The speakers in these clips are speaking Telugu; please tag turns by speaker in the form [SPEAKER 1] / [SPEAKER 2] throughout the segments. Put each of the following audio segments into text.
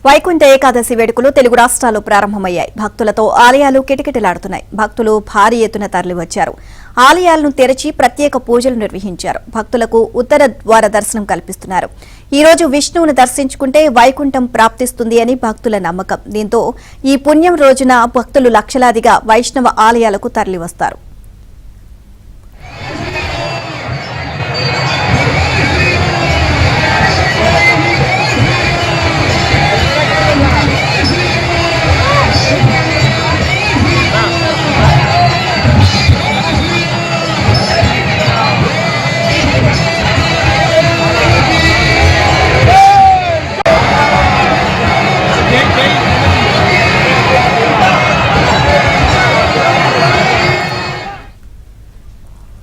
[SPEAKER 1] వైకుంఠ ఏకాదశి వేడుకలు తెలుగు రాష్ట్రాల్లో ప్రారంభమయ్యాయి. భక్తులతో ఆలయాలు కిటకిటలాడుతున్నాయి. భక్తులు భారీ ఎత్తున తరలివచ్చారు. ఆలయాలను తెరిచి ప్రత్యేక పూజలు నిర్వహించారు. భక్తులకు ఉత్తర ద్వార దర్శనం కల్పిస్తున్నారు. ఈ రోజు విష్ణువును దర్శించుకుంటే వైకుంఠం ప్రాప్తిస్తుంది అని భక్తుల నమ్మకం. దీంతో ఈ పుణ్యం రోజున భక్తులు లక్షలాదిగా వైష్ణవ ఆలయాలకు తరలివస్తారు.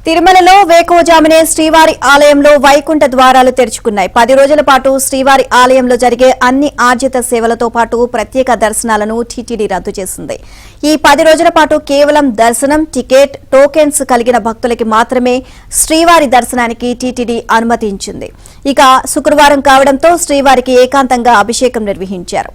[SPEAKER 1] తిరుమలలో వేకువజామునే శ్రీవారి ఆలయంలో వైకుంఠ ద్వారాలు తెరుచుకున్నాయి. 10 రోజుల పాటు శ్రీవారి ఆలయంలో జరిగే అన్ని ఆర్జిత సేవలతో పాటు ప్రత్యేక దర్శనాలను టీటీడీ రద్దు చేసింది. ఈ 10 రోజుల పాటు కేవలం దర్శనం, టికెట్, టోకెన్స్ కలిగిన భక్తులకి మాత్రమే శ్రీవారి దర్శనానికి టీటీడీ అనుమతించింది. ఇక శుక్రవారం కావడంతో శ్రీవారికి ఏకాంతంగా అభిషేకం నిర్వహించారు.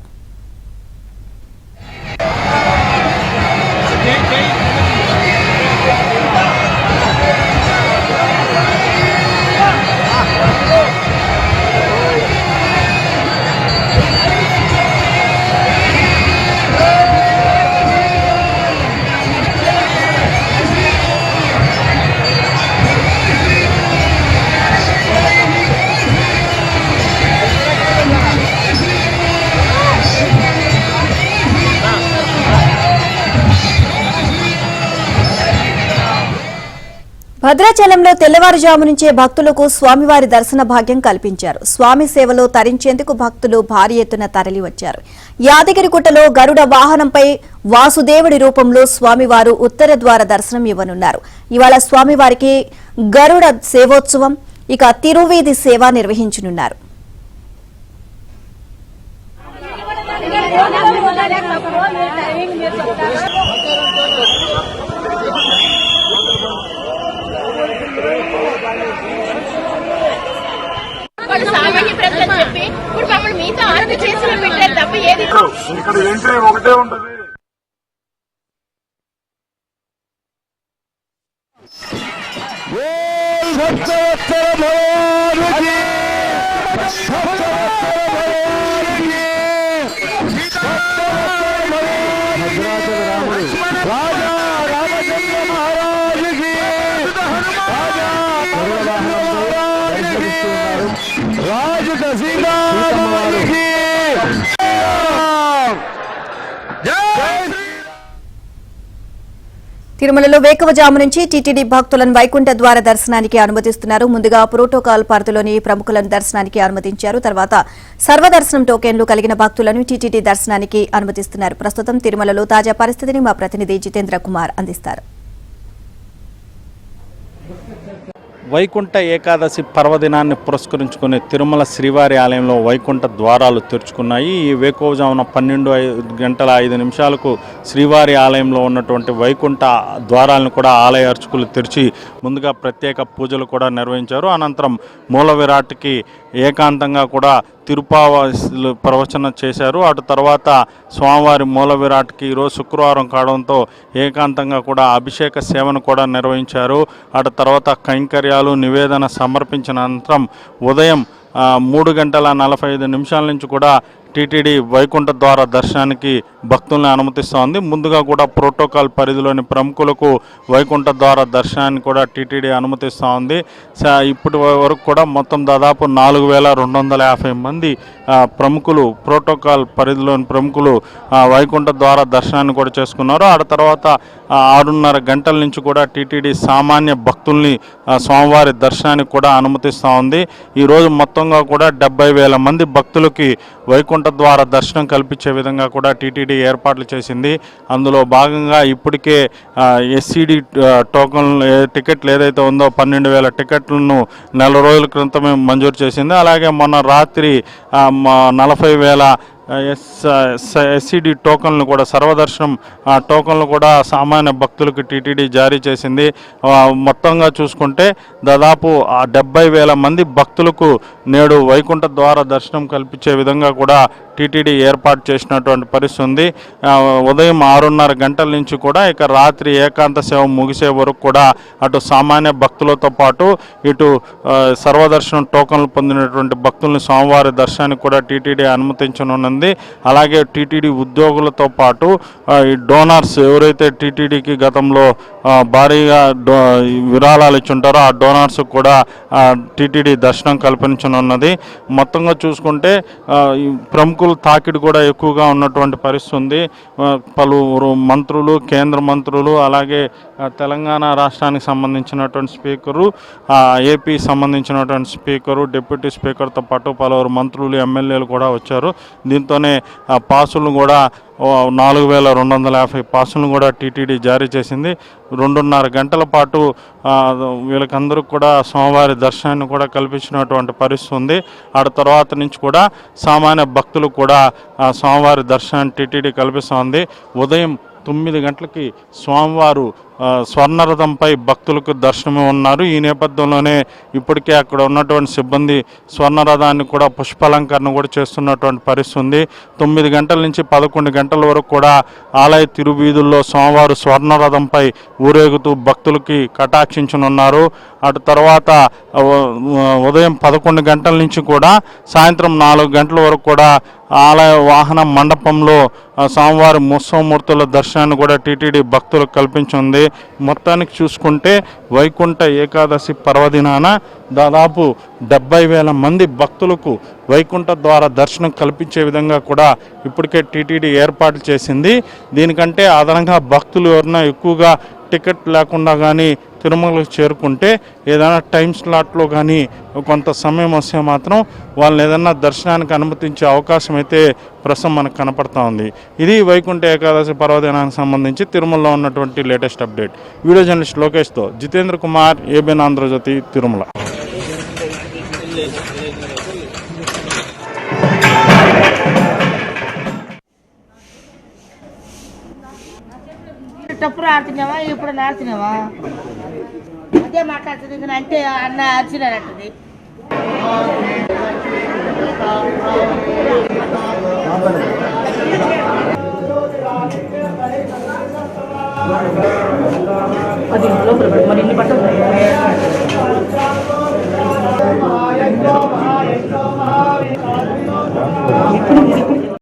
[SPEAKER 1] భద్రాచలంలో తెల్లవారుజాము నుంచే భక్తులకు స్వామివారి దర్శన భాగ్యం కల్పించారు. స్వామి సేవలో తరించేందుకు భక్తులు భారీ ఎత్తున తరలివచ్చారు. యాదగిరిగుట్టలో గరుడ వాహనంపై వాసుదేవుడి రూపంలో స్వామివారు ఉత్తర ద్వార దర్శనం ఇవ్వనున్నారు. ఇవాళ స్వామివారికి గరుడ సేవోత్సవం, ఇక తిరువీధి సేవ నిర్వహించనున్నారు.
[SPEAKER 2] సామాన్య ప్రజలకు చెప్పి ఇప్పుడు మమ్మల్ని మీతో ఆరోగ్య చేసిన పెట్టారు తప్ప ఏది
[SPEAKER 3] ఇక్కడ ఎంట్రీ ఒకటే ఉంటుంది.
[SPEAKER 1] తిరుమలలో వేకువజాము నుంచి టీటీడీ భక్తులను వైకుంఠ ద్వార దర్శనానికి అనుమతిస్తున్నారు. ముందుగా ప్రోటోకాల్ పరిధిలోని ప్రముఖులను దర్శనానికి అనుమతించారు. తర్వాత సర్వదర్శనం టోకెన్లు కలిగిన భక్తులను టీటీడీ దర్శనానికి అనుమతిస్తున్నారు. ప్రస్తుతం తిరుమలలో తాజా పరిస్థితిని మా ప్రతినిధి జితేంద్ర కుమార్ అందిస్తారు.
[SPEAKER 4] వైకుంఠ ఏకాదశి పర్వదినాన్ని పురస్కరించుకుని తిరుమల శ్రీవారి ఆలయంలో వైకుంఠ ద్వారాలు తెరుచుకున్నాయి. ఈ వేకువజామున 12:05 శ్రీవారి ఆలయంలో ఉన్నటువంటి వైకుంఠ ద్వారాలను కూడా ఆలయ అర్చకులు తెరిచి ముందుగా ప్రత్యేక పూజలు కూడా నిర్వహించారు. అనంతరం మూల విరాట్కి ఏకాంతంగా కూడా తిరుపావలు ప్రవచనం చేశారు. అటు తర్వాత స్వామివారి మూల విరాట్కి ఈరోజు శుక్రవారం కావడంతో ఏకాంతంగా కూడా అభిషేక సేవను కూడా నిర్వహించారు. అటు తర్వాత కైంకర్యాలు నివేదన సమర్పించిన అనంతరం ఉదయం 3:45 నుంచి కూడా టీటీడీ వైకుంఠ ద్వార దర్శనానికి భక్తుల్ని అనుమతిస్తోంది. ముందుగా కూడా ప్రోటోకాల్ పరిధిలోని ప్రముఖులకు వైకుంఠ ద్వార దర్శనాన్ని కూడా టీటీడీ అనుమతిస్తూ ఉంది. ఇప్పటి వరకు కూడా మొత్తం దాదాపు 4250 మంది ప్రముఖులు, ప్రోటోకాల్ పరిధిలోని ప్రముఖులు వైకుంఠ ద్వార దర్శనాన్ని కూడా చేసుకున్నారు. ఆ తర్వాత 6:30 గంటల నుంచి కూడా టీటీడీ సామాన్య భక్తుల్ని స్వామివారి దర్శనానికి కూడా అనుమతిస్తూ ఉంది. ఈరోజు మొత్తంగా కూడా 70,000 మంది భక్తులకి వైకుంఠ ద్వార దర్శనం కల్పించే విధంగా కూడా టీటీడీ ఏర్పాట్లు చేసింది. అందులో భాగంగా ఇప్పటికే ఎస్సీడీ టికెట్లు ఏదైతే ఉందో 12,000 టికెట్లను నెల రోజుల క్రితమే మంజూరు చేసింది. అలాగే మొన్న రాత్రి 40,000 ఎస్సీడీ టోకన్లు కూడా, సర్వదర్శనం టోకన్లు కూడా సామాన్య భక్తులకు టీటీడీ జారీ చేసింది. మొత్తంగా చూసుకుంటే దాదాపు 70,000 మంది భక్తులకు నేడు వైకుంఠ ద్వార దర్శనం కల్పించే విధంగా కూడా టీటీడీ ఏర్పాటు చేసినటువంటి పరిస్థితి ఉంది. ఉదయం 6:30 గంటల నుంచి కూడా ఇక రాత్రి ఏకాంత సేవ ముగిసే వరకు కూడా అటు సామాన్య భక్తులతో పాటు ఇటు సర్వదర్శనం టోకన్లు పొందినటువంటి భక్తుల్ని స్వామివారి దర్శనానికి కూడా టీటీడీ అనుమతించనున్నది. అలాగే టీటీడీ ఉద్యోగులతో పాటు ఈ డోనర్స్ ఎవరైతే టీటీడీకి గతంలో భారీగా విరాళాలు ఇచ్చుంటారో ఆ డోనర్స్ కూడా టీటీడీ దర్శనం కల్పించనున్నది. మొత్తంగా చూసుకుంటే ప్రముఖులు తాకిడి కూడా ఎక్కువగా ఉన్నటువంటి పరిస్థితి ఉంది. పలువురు మంత్రులు, కేంద్ర మంత్రులు, అలాగే తెలంగాణ రాష్ట్రానికి సంబంధించినటువంటి స్పీకరు, ఏపీ సంబంధించినటువంటి స్పీకరు, డిప్యూటీ స్పీకర్తో పాటు పలువురు మంత్రులు, ఎమ్మెల్యేలు కూడా వచ్చారు. దీంతోనే పాసులను కూడా 4250 పాసులను కూడా టీటీడీ జారీ చేసింది. 2.5 గంటల పాటు వీళ్ళకందరూ కూడా స్వామివారి దర్శనాన్ని కూడా కల్పించినటువంటి పరిస్థితి ఉంది. ఆ తర్వాత నుంచి కూడా సామాన్య భక్తులు కూడా స్వామివారి దర్శనాన్ని టీటీడీ కల్పిస్తోంది. ఉదయం 9 గంటలకి స్వామివారు స్వర్ణరథంపై భక్తులకు దర్శనం ఉన్నారు. ఈ నేపథ్యంలోనే ఇప్పటికే అక్కడ ఉన్నటువంటి సిబ్బంది స్వర్ణరథాన్ని కూడా పుష్పాలంకరణ కూడా చేస్తున్నటువంటి పరిస్థితి ఉంది. 9 గంటల నుంచి 11 గంటల వరకు కూడా ఆలయ తిరువీధుల్లో స్వామివారు స్వర్ణరథంపై ఊరేగుతూ భక్తులకి కటాక్షించనున్నారు. అటు తర్వాత ఉదయం 11 గంటల నుంచి కూడా సాయంత్రం 4 గంటల వరకు కూడా ఆలయ వాహన మండపంలో స్వామివారి ఉత్సవమూర్తుల దర్శనాన్ని కూడా టీటీడీ భక్తులకు కల్పించింది. మొత్తానికి చూసుకుంటే వైకుంఠ ఏకాదశి పర్వదినాన దాదాపు 70,000 మంది భక్తులకు వైకుంఠ ద్వార దర్శనం కల్పించే విధంగా కూడా ఇప్పటికే టీటీడీ ఏర్పాట్లు చేసింది. దీనికంటే అదనంగా భక్తులు ఎవరైనా ఎక్కువగా టికెట్ లేకుండా కానీ తిరుమలకు చేరుకుంటే ఏదైనా టైం స్లాట్లో కానీ కొంత సమయం వస్తే మాత్రం వాళ్ళని ఏదైనా దర్శనానికి అనుమతించే అవకాశం అయితే ప్రస్తుతం మనకు కనపడతా ఉంది. ఇది వైకుంఠ ఏకాదశి పర్వదినానికి సంబంధించి తిరుమలలో ఉన్నటువంటి లేటెస్ట్ అప్డేట్. వీడియో జర్నలిస్ట్ లోకేష్తో జితేంద్ర కుమార్, ఏబిఎన్ ఆంధ్రజ్యోతి, తిరుమల.
[SPEAKER 5] తప్పుడు ఆడుతున్నావా ఇప్పుడు ఆడుతున్నావా అదే మాట్లాడుతుంది అంటే అన్న అరిచినట్టుంది. అది మరి ఇన్ని పట్టు